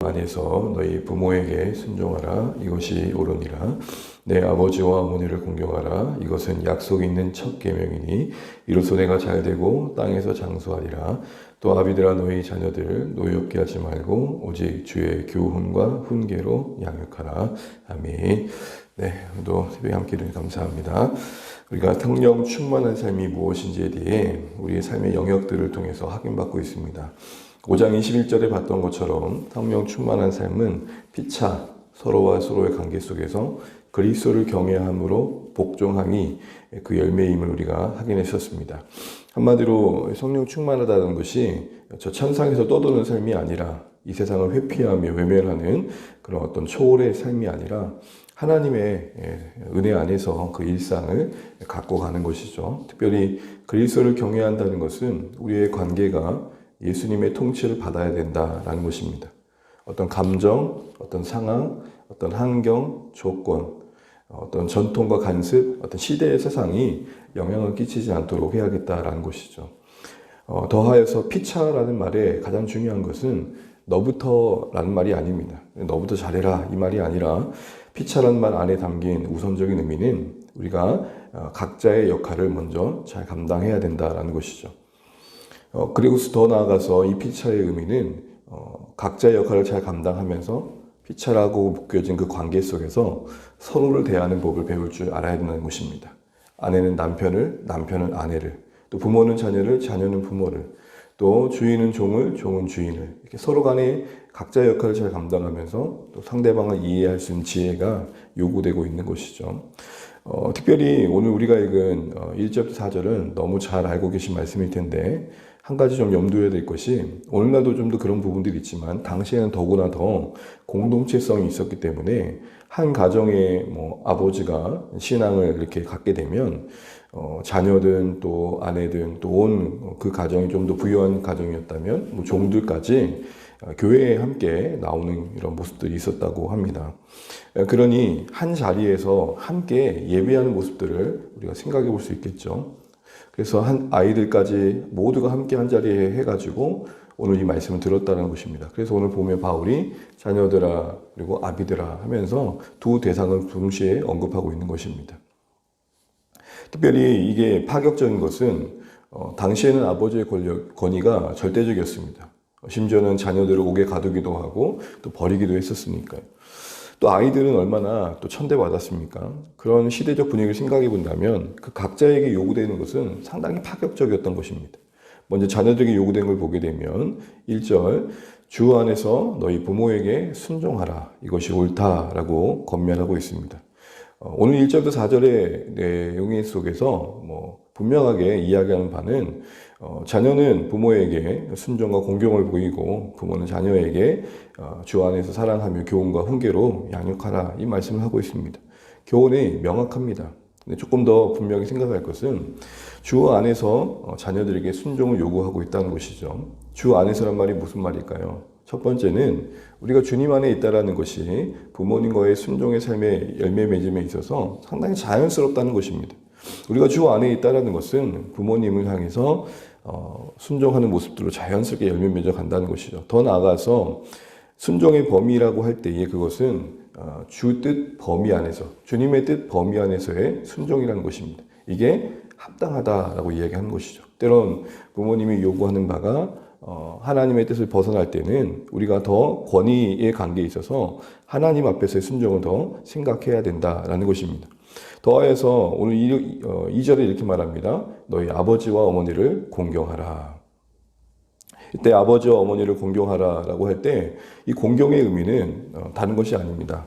안에서 너희 부모에게 순종하라. 이것이 옳으니라. 내 아버지와 어머니를 공경하라. 이것은 약속 있는 첫 계명이니 이로써 내가 잘되고 땅에서 장수하리라. 또 아비들아 너희 자녀들 노엽게 하지 말고 오직 주의 교훈과 훈계로 양육하라. 아멘. 네, 오늘도 새벽에 함께 해주셔서 감사합니다. 우리가 성령 충만한 삶이 무엇인지에 대해 우리의 삶의 영역들을 통해서 확인받고 있습니다. 5장 21절에 봤던 것처럼 성령 충만한 삶은 피차 서로와 서로의 관계 속에서 그리스도를 경외함으로 복종함이 그 열매임을 우리가 확인했었습니다. 한마디로 성령 충만하다는 것이 저 천상에서 떠도는 삶이 아니라 이 세상을 회피하며 외면하는 그런 어떤 초월의 삶이 아니라 하나님의 은혜 안에서 그 일상을 갖고 가는 것이죠. 특별히 그리스도를 경외한다는 것은 우리의 관계가 예수님의 통치를 받아야 된다라는 것입니다. 어떤 감정, 어떤 상황, 어떤 환경, 조건, 어떤 전통과 간습, 어떤 시대의 세상이 영향을 끼치지 않도록 해야겠다라는 것이죠. 더하여서 피차라는 말에 가장 중요한 것은 너부터라는 말이 아닙니다. 너부터 잘해라 이 말이 아니라 피차라는 말 안에 담긴 우선적인 의미는 우리가 각자의 역할을 먼저 잘 감당해야 된다라는 것이죠. 그리고 더 나아가서 이 피차의 의미는 각자의 역할을 잘 감당하면서 피차라고 묶여진 그 관계 속에서 서로를 대하는 법을 배울 줄 알아야 된다는 것입니다. 아내는 남편을, 남편은 아내를, 또 부모는 자녀를, 자녀는 부모를, 또 주인은 종을, 종은 주인을, 이렇게 서로 간에 각자의 역할을 잘 감당하면서 또 상대방을 이해할 수 있는 지혜가 요구되고 있는 것이죠. 특별히 오늘 우리가 읽은 1절부터 4절은 너무 잘 알고 계신 말씀일 텐데 한 가지 좀 염두해야 될 것이 오늘날도 좀 더 그런 부분들이 있지만 당시에는 더구나 더 공동체성이 있었기 때문에 한 가정의 아버지가 신앙을 이렇게 갖게 되면 자녀든 또 아내든 또 온 그 가정이 좀 더 부유한 가정이었다면 종들까지 교회에 함께 나오는 이런 모습들이 있었다고 합니다. 그러니 한 자리에서 함께 예배하는 모습들을 우리가 생각해 볼 수 있겠죠. 그래서 한 아이들까지 모두가 함께 한 자리에 해가지고 오늘 이 말씀을 들었다는 것입니다. 그래서 오늘 보면 바울이 자녀들아 그리고 아비들아 하면서 두 대상을 동시에 언급하고 있는 것입니다. 특별히 이게 파격적인 것은 당시에는 아버지의 권위가 절대적이었습니다. 심지어는 자녀들을 옥에 가두기도 하고 또 버리기도 했었으니까요. 또 아이들은 얼마나 또 천대받았습니까? 그런 시대적 분위기를 생각해 본다면 그 각자에게 요구되는 것은 상당히 파격적이었던 것입니다. 먼저 자녀들에게 요구된 걸 보게 되면 1절 주 안에서 너희 부모에게 순종하라. 이것이 옳다라고 권면하고 있습니다. 오늘 1절부터 4절의 내용 속에서 분명하게 이야기하는 바는 자녀는 부모에게 순종과 공경을 보이고 부모는 자녀에게 주 안에서 사랑하며 교훈과 훈계로 양육하라 이 말씀을 하고 있습니다. 교훈이 명확합니다. 근데 조금 더 분명히 생각할 것은 주 안에서 자녀들에게 순종을 요구하고 있다는 것이죠. 주 안에서란 말이 무슨 말일까요? 첫 번째는 우리가 주님 안에 있다는 것이 부모님과의 순종의 삶의 열매 맺음에 있어서 상당히 자연스럽다는 것입니다. 우리가 주 안에 있다는 것은 부모님을 향해서 순종하는 모습들로 자연스럽게 열매 맺어 간다는 것이죠. 더 나아가서 순종의 범위라고 할 때에 그것은 주 뜻 범위 안에서 주님의 뜻 범위 안에서의 순종이라는 것입니다. 이게 합당하다라고 이야기하는 것이죠. 때론 부모님이 요구하는 바가 하나님의 뜻을 벗어날 때는 우리가 더 권위의 관계에 있어서 하나님 앞에서의 순종을 더 생각해야 된다라는 것입니다. 더하여서 오늘 2절에 이렇게 말합니다. 너희 아버지와 어머니를 공경하라. 이때 아버지와 어머니를 공경하라라고 할 때 이 공경의 의미는 다른 것이 아닙니다.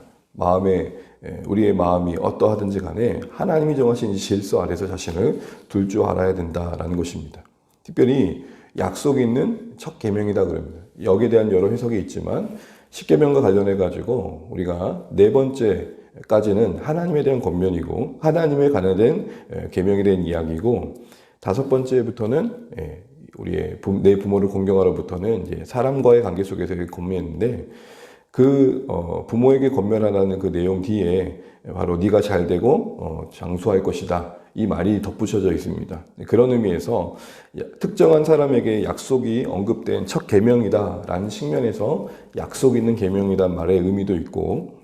우리의 마음이 어떠하든지 간에 하나님이 정하신 질서 아래서 자신을 둘 줄 알아야 된다라는 것입니다. 특별히 약속이 있는 첫 계명이다 그럽니다. 여기에 대한 여러 해석이 있지만 십계명과 관련해 가지고 우리가 네 번째까지는 하나님에 대한 권면이고 하나님에 관련된 계명에 대한 이야기고 다섯 번째부터는 내 부모를 공경하로부터는 이제 사람과의 관계 속에서의 권면인데 그 부모에게 권면하라는 그 내용 뒤에 바로 네가 잘 되고 장수할 것이다 이 말이 덧붙여져 있습니다. 그런 의미에서 특정한 사람에게 약속이 언급된 첫 계명이다라는 측면에서 약속 있는 계명이란 말의 의미도 있고,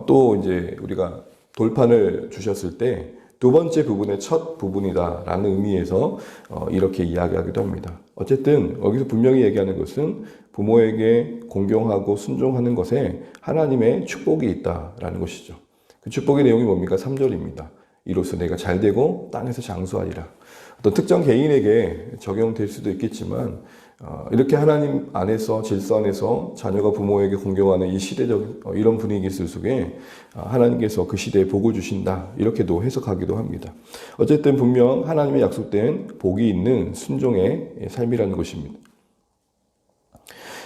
또 이제 우리가 돌판을 주셨을 때 두 번째 부분의 첫 부분이다라는 의미에서 이렇게 이야기하기도 합니다. 어쨌든 여기서 분명히 얘기하는 것은 부모에게 공경하고 순종하는 것에 하나님의 축복이 있다라는 것이죠. 그 축복의 내용이 뭡니까? 3절입니다. 이로써 내가 잘되고 땅에서 장수하리라. 어떤 특정 개인에게 적용될 수도 있겠지만 이렇게 하나님 안에서 질서 안에서 자녀가 부모에게 공경하는 이 시대적 이런 분위기 속에 하나님께서 그 시대에 복을 주신다 이렇게도 해석하기도 합니다. 어쨌든 분명 하나님의 약속된 복이 있는 순종의 삶이라는 것입니다.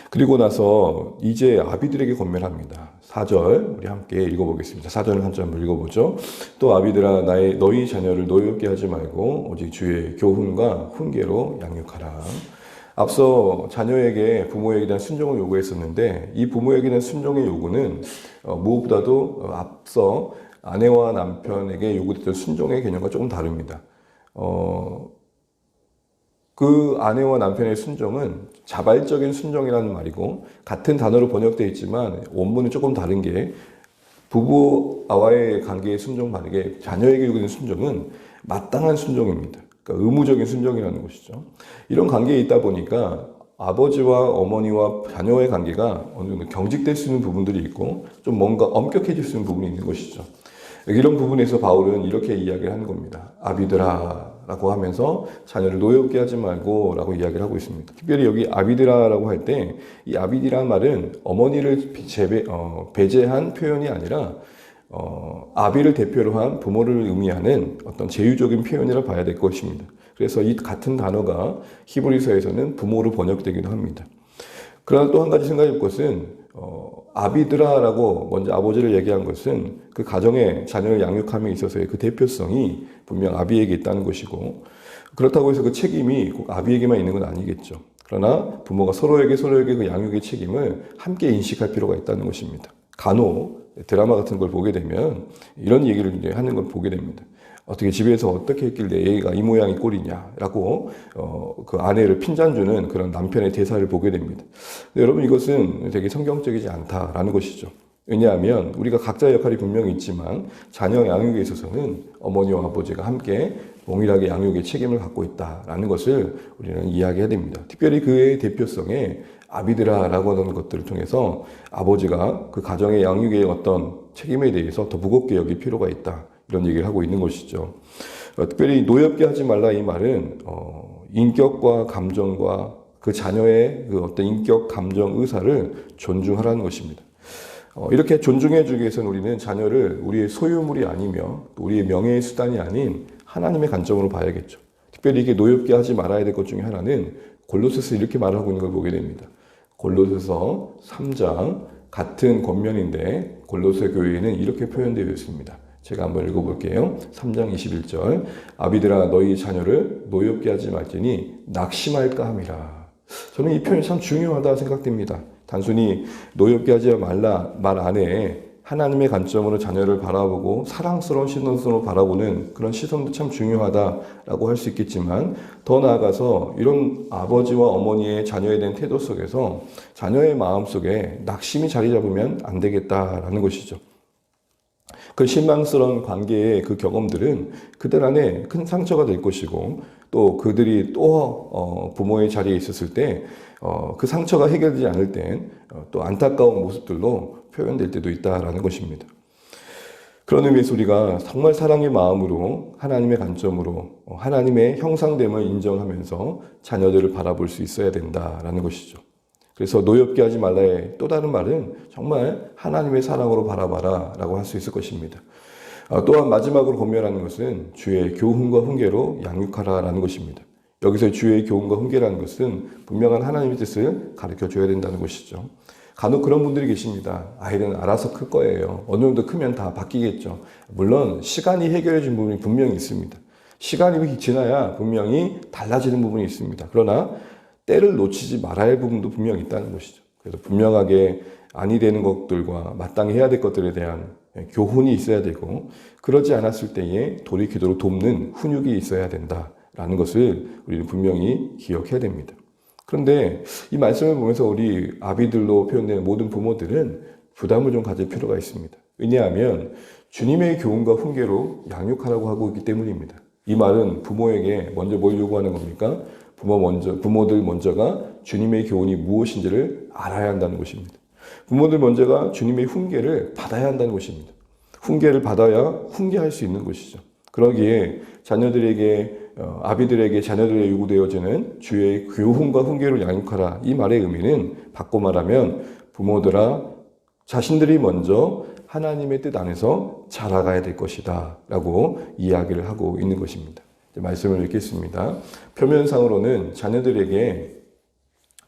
그리고 나서 이제 아비들에게 권면합니다. 4절 우리 함께 읽어보겠습니다. 4절을 한 절 한번 읽어보죠. 또 아비들아 너희 자녀를 노엽게 하지 말고 오직 주의 교훈과 훈계로 양육하라. 앞서 자녀에게 부모에게 대한 순종을 요구했었는데 이 부모에게 대한 순종의 요구는 무엇보다도 앞서 아내와 남편에게 요구됐던 순종의 개념과 조금 다릅니다. 그 아내와 남편의 순종은 자발적인 순종이라는 말이고 같은 단어로 번역되어 있지만 원문은 조금 다른 게 부부와의 관계의 순종 다르게 자녀에게 요구되는 순종은 마땅한 순종입니다. 그러니까 의무적인 순종이라는 것이죠. 이런 관계에 있다 보니까 아버지와 어머니와 자녀의 관계가 어느 정도 경직될 수 있는 부분들이 있고 좀 뭔가 엄격해질 수 있는 부분이 있는 것이죠. 이런 부분에서 바울은 이렇게 이야기를 하는 겁니다. 아비들아 라고 하면서 자녀를 노엽게 하지 말고 라고 이야기를 하고 있습니다. 특별히 여기 아비드라 라고 할 때 이 아비디라는 말은 어머니를 배제한 표현이 아니라 아비를 대표로 한 부모를 의미하는 어떤 제휴적인 표현이라 봐야 될 것입니다. 그래서 이 같은 단어가 히브리서에서는 부모로 번역되기도 합니다. 그러나 또 한 가지 생각해 볼 것은 아비드라라고 먼저 아버지를 얘기한 것은 그 가정의 자녀를 양육함에 있어서의 그 대표성이 분명 아비에게 있다는 것이고 그렇다고 해서 그 책임이 꼭 아비에게만 있는 건 아니겠죠. 그러나 부모가 서로에게 그 양육의 책임을 함께 인식할 필요가 있다는 것입니다. 간혹 드라마 같은 걸 보게 되면 이런 얘기를 이제 하는 걸 보게 됩니다. 어떻게 집에서 어떻게 했길래 애가 이 모양이 꼴이냐라고 그 아내를 핀잔주는 그런 남편의 대사를 보게 됩니다. 근데 여러분 이것은 되게 성경적이지 않다라는 것이죠. 왜냐하면 우리가 각자의 역할이 분명히 있지만 자녀 양육에 있어서는 어머니와 아버지가 함께 동일하게 양육의 책임을 갖고 있다라는 것을 우리는 이야기해야 됩니다. 특별히 그의 대표성에 아비드라라고 하는 것들을 통해서 아버지가 그 가정의 양육의 어떤 책임에 대해서 더 무겁게 여길 필요가 있다. 이런 얘기를 하고 있는 것이죠. 특별히 노엽게 하지 말라 이 말은 인격과 감정과 그 자녀의 그 어떤 인격, 감정, 의사를 존중하라는 것입니다. 이렇게 존중해 주기 위해서는 우리는 자녀를 우리의 소유물이 아니며 우리의 명예의 수단이 아닌 하나님의 관점으로 봐야겠죠. 특별히 이게 노엽게 하지 말아야 될 것 중에 하나는 골로새서 이렇게 말하고 있는 걸 보게 됩니다. 골로새서 3장 같은 권면인데 골로새 교회에는 이렇게 표현되어 있습니다. 제가 한번 읽어볼게요. 3장 21절 아비들아 너희 자녀를 노엽게 하지 말지니 낙심할까 함이라. 저는 이 표현이 참 중요하다 생각됩니다. 단순히 노엽게 하지 말라 말 안에 하나님의 관점으로 자녀를 바라보고 사랑스러운 시선으로 바라보는 그런 시선도 참 중요하다라고 할 수 있겠지만 더 나아가서 이런 아버지와 어머니의 자녀에 대한 태도 속에서 자녀의 마음속에 낙심이 자리 잡으면 안 되겠다라는 것이죠. 그 실망스러운 관계의 그 경험들은 그들 안에 큰 상처가 될 것이고 또 그들이 또 부모의 자리에 있었을 때 그 상처가 해결되지 않을 땐 또 안타까운 모습들로 표현될 때도 있다라는 것입니다. 그런 의미에서 우리가 정말 사랑의 마음으로 하나님의 관점으로 하나님의 형상됨을 인정하면서 자녀들을 바라볼 수 있어야 된다라는 것이죠. 그래서 노엽게 하지 말라의 또 다른 말은 정말 하나님의 사랑으로 바라봐라 라고 할 수 있을 것입니다. 또한 마지막으로 권면하는 것은 주의 교훈과 훈계로 양육하라 라는 것입니다. 여기서 주의 교훈과 훈계라는 것은 분명한 하나님의 뜻을 가르쳐 줘야 된다는 것이죠. 간혹 그런 분들이 계십니다. 아이는 알아서 클 거예요. 어느 정도 크면 다 바뀌겠죠. 물론 시간이 해결해 준 부분이 분명히 있습니다. 시간이 지나야 분명히 달라지는 부분이 있습니다. 그러나 때를 놓치지 말아야 할 부분도 분명히 있다는 것이죠. 그래서 분명하게 아니 되는 것들과 마땅히 해야 될 것들에 대한 교훈이 있어야 되고, 그러지 않았을 때에 돌이키도록 돕는 훈육이 있어야 된다라는 것을 우리는 분명히 기억해야 됩니다. 그런데 이 말씀을 보면서 우리 아비들로 표현되는 모든 부모들은 부담을 좀 가질 필요가 있습니다. 왜냐하면 주님의 교훈과 훈계로 양육하라고 하고 있기 때문입니다. 이 말은 부모에게 먼저 뭘 요구하는 겁니까? 부모들 먼저가 주님의 교훈이 무엇인지를 알아야 한다는 것입니다. 부모들 먼저가 주님의 훈계를 받아야 한다는 것입니다. 훈계를 받아야 훈계할 수 있는 것이죠. 그러기에 아비들에게 자녀들에게 요구되어지는 주의 교훈과 훈계로 양육하라. 이 말의 의미는 바꿔 말하면 부모들아 자신들이 먼저 하나님의 뜻 안에서 자라가야 될 것이다 라고 이야기를 하고 있는 것입니다. 말씀을 읽겠습니다. 표면상으로는 자녀들에게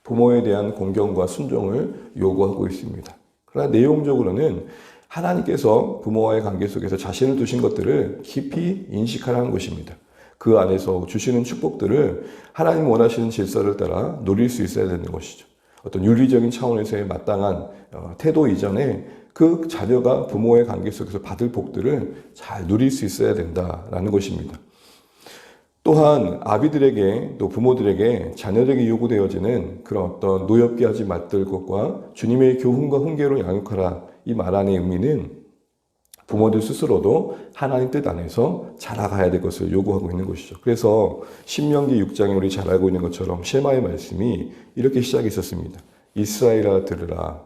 부모에 대한 공경과 순종을 요구하고 있습니다. 그러나 내용적으로는 하나님께서 부모와의 관계 속에서 자신을 두신 것들을 깊이 인식하라는 것입니다. 그 안에서 주시는 축복들을 하나님 원하시는 질서를 따라 누릴 수 있어야 되는 것이죠. 어떤 윤리적인 차원에서의 마땅한 태도 이전에 그 자녀가 부모의 관계 속에서 받을 복들을 잘 누릴 수 있어야 된다라는 것입니다. 또한 아비들에게 또 부모들에게 자녀들에게 요구되어지는 그런 어떤 노엽게 하지 말들 것과 주님의 교훈과 훈계로 양육하라. 이 말 안의 의미는 부모들 스스로도 하나님 뜻 안에서 자라가야 될 것을 요구하고 있는 것이죠. 그래서 신명기 6장에 우리 잘 알고 있는 것처럼 셰마의 말씀이 이렇게 시작했었습니다. 이스라엘아 들으라.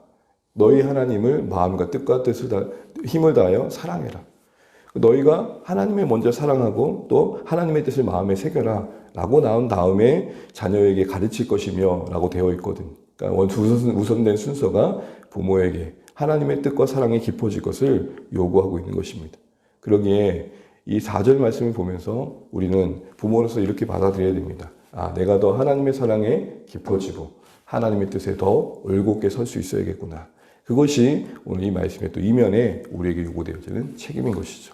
너희 하나님을 마음과 뜻과 힘을 다하여 사랑해라. 너희가 하나님을 먼저 사랑하고 또 하나님의 뜻을 마음에 새겨라 라고 나온 다음에 자녀에게 가르칠 것이며 라고 되어 있거든요. 그러니까 우선된 순서가 부모에게 하나님의 뜻과 사랑이 깊어질 것을 요구하고 있는 것입니다. 그러기에 이 4절 말씀을 보면서 우리는 부모로서 이렇게 받아들여야 됩니다. 내가 더 하나님의 사랑에 깊어지고 하나님의 뜻에 더 올곧게 설 수 있어야겠구나. 그것이 오늘 이 말씀의 또 이면에 우리에게 요구되어지는 책임인 것이죠.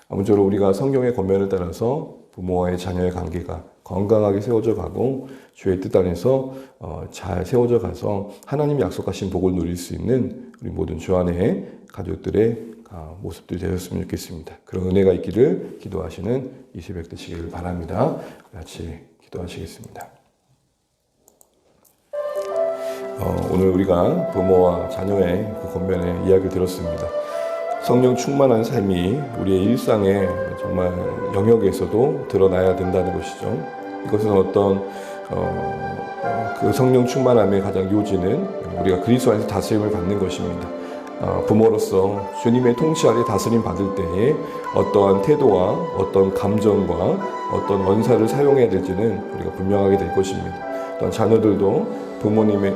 아무쪼록 우리가 성경의 권면을 따라서 부모와의 자녀의 관계가 건강하게 세워져 가고 주의 뜻 안에서 잘 세워져 가서 하나님이 약속하신 복을 누릴 수 있는 우리 모든 주 안의 가족들의 모습들이 되었으면 좋겠습니다. 그런 은혜가 있기를 기도하시는 이 새벽 되시기를 바랍니다. 같이 기도하시겠습니다. 오늘 우리가 부모와 자녀의 그 권면의 이야기를 들었습니다. 성령 충만한 삶이 우리의 일상의 정말 영역에서도 드러나야 된다는 것이죠. 이것은 어떤 그 성령 충만함의 가장 요지는 우리가 그리스도 안에서 다스림을 받는 것입니다. 부모로서 주님의 통치 아래 다스림 받을 때에 어떠한 태도와 어떤 감정과 어떤 언사를 사용해야 될지는 우리가 분명하게 될 것입니다. 또한 자녀들도 부모님의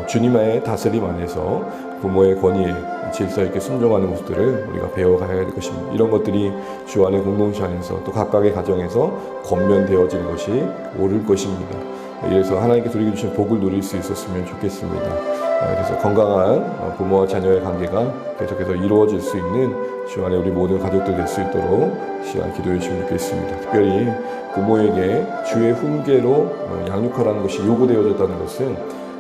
주님의 다스림 안에서 부모의 권위에 질서 있게 순종하는 모습들을 우리가 배워가야 될 것입니다. 이런 것들이 주 안의 공동체 안에서 또 각각의 가정에서 권면되어지는 것이 옳을 것입니다. 이래서 하나님께서 우리에게 주신 복을 누릴 수 있었으면 좋겠습니다. 그래서 건강한 부모와 자녀의 관계가 계속해서 이루어질 수 있는 주 안에 우리 모든 가족들 될 수 있도록 시간 기도해 주시면 좋겠습니다. 특별히 부모에게 주의 훈계로 양육하라는 것이 요구되어졌다는 것은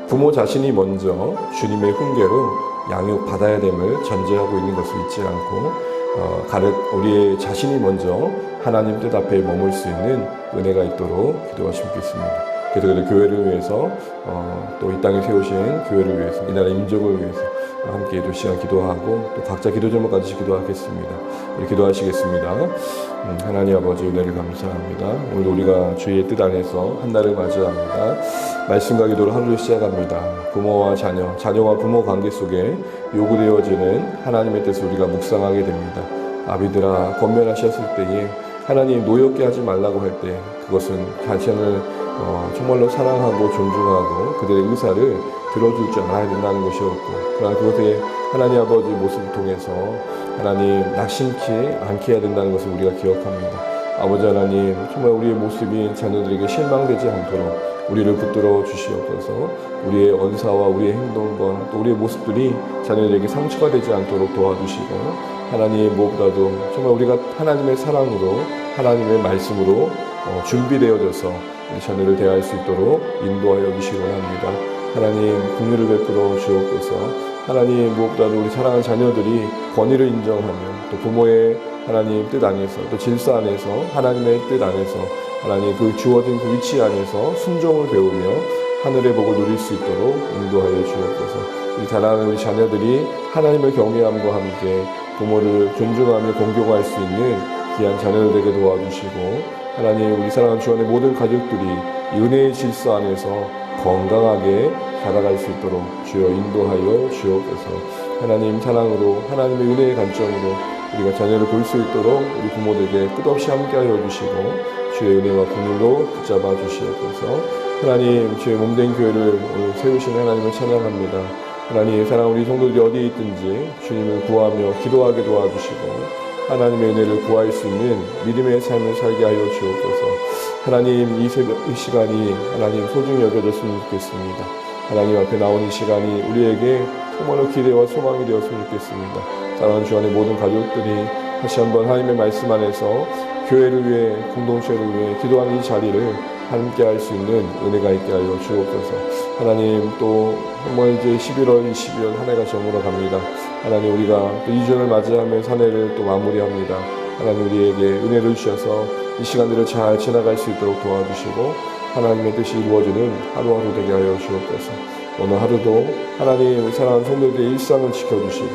부모 자신이 먼저 주님의 훈계로 양육받아야 됨을 전제하고 있는 것을 잊지 않고 우리의 자신이 먼저 하나님 뜻 앞에 머물 수 있는 은혜가 있도록 기도하시면 좋겠습니다. 그래서 교회를 위해서 또 이 땅에 세우신 교회를 위해서 이 나라 민족을 위해서 함께 또 시간 기도하고 또 각자 기도 제목까지 기도하겠습니다. 우리 기도하시겠습니다. 하나님 아버지 은혜를 감사합니다. 오늘 우리가 주의 뜻 안에서 한 달을 맞이합니다. 말씀과 기도를 하루를 시작합니다. 부모와 자녀와 부모 관계 속에 요구되어지는 하나님의 뜻을 우리가 묵상하게 됩니다. 아비들아 권면하셨을 때에 하나님 노엽게 하지 말라고 할 때 그것은 자신을 정말로 사랑하고 존중하고 그들의 의사를 들어줄 줄 알아야 된다는 것이었고, 그러나 그것에 하나님 아버지 모습을 통해서 하나님 낙심치 않게 해야 된다는 것을 우리가 기억합니다. 아버지 하나님, 정말 우리의 모습이 자녀들에게 실망되지 않도록 우리를 붙들어 주시옵소서. 우리의 언사와 우리의 행동과 또 우리의 모습들이 자녀들에게 상처가 되지 않도록 도와주시고, 하나님 무엇보다도 정말 우리가 하나님의 사랑으로 하나님의 말씀으로 준비되어져서 우리 자녀를 대할 수 있도록 인도하여 주시기 원합니다. 하나님 긍휼을 베풀어 주옵소서. 하나님 무엇보다도 우리 사랑하는 자녀들이 권위를 인정하며 또 부모의 하나님 뜻 안에서 또 질서 안에서 하나님의 뜻 안에서 하나님 그 주어진 그 위치 안에서 순종을 배우며 하늘의 복을 누릴 수 있도록 인도하여 주옵소서. 우리 사랑하는 우리 자녀들이 하나님을 경외함과 함께 부모를 존중하며 공경할 수 있는 귀한 자녀들 되게 도와주시고 하나님 우리 사랑하는 주 안의 모든 가족들이 이 은혜의 질서 안에서 건강하게 살아갈 수 있도록 주여 인도하여 주옵소서. 하나님 사랑으로 하나님의 은혜의 관점으로 우리가 자녀를 볼 수 있도록 우리 부모들에게 끝없이 함께하여 주시고 주의 은혜와 긍휼로 붙잡아 주시옵소서. 하나님 주의 몸된 교회를 오늘 세우신 하나님을 찬양합니다. 하나님 사랑 우리 성도들이 어디에 있든지 주님을 구하며 기도하게 도와주시고 하나님의 은혜를 구할 수 있는 믿음의 삶을 살게 하여 주옵소서. 하나님 이 시간이 하나님 소중히 여겨졌으면 좋겠습니다. 하나님 앞에 나온 이 시간이 우리에게 정말로 기대와 소망이 되었으면 좋겠습니다. 사랑하는 주 안의 모든 가족들이 다시 한번 하나님의 말씀 안에서 교회를 위해 공동체를 위해 기도하는 이 자리를 함께 할 수 있는 은혜가 있게 하여 주옵소서. 하나님 또 정말 이제 11월, 12월 한 해가 저물어 갑니다. 하나님 우리가 또 2주년을 맞이하면서 한 해를 또 마무리합니다. 하나님 우리에게 은혜를 주셔서 이 시간들을 잘 지나갈 수 있도록 도와주시고 하나님의 뜻이 이루어지는 하루하루 되게 하여 주옵소서. 오늘 하루도 하나님 사랑하는 성도들의 일상을 지켜주시고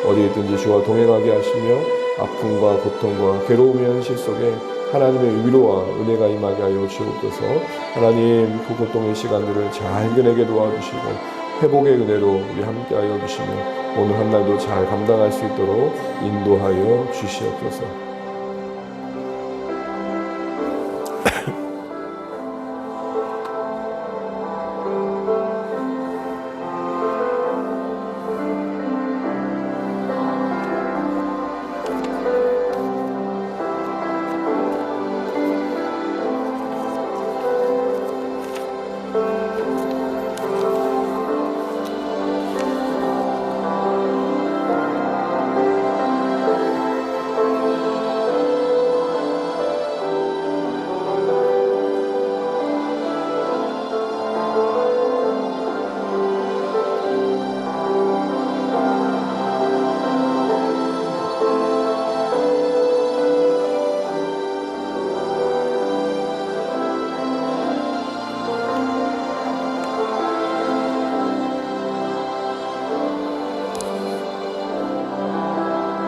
어디에 있든지 주와 동행하게 하시며 아픔과 고통과 괴로움의 현실 속에 하나님의 위로와 은혜가 임하게 하여 주옵소서. 하나님 그 고통의 시간들을 잘 이겨내게 도와주시고 회복의 은혜로 우리 함께 하여 주시며 오늘 한 날도 잘 감당할 수 있도록 인도하여 주시옵소서.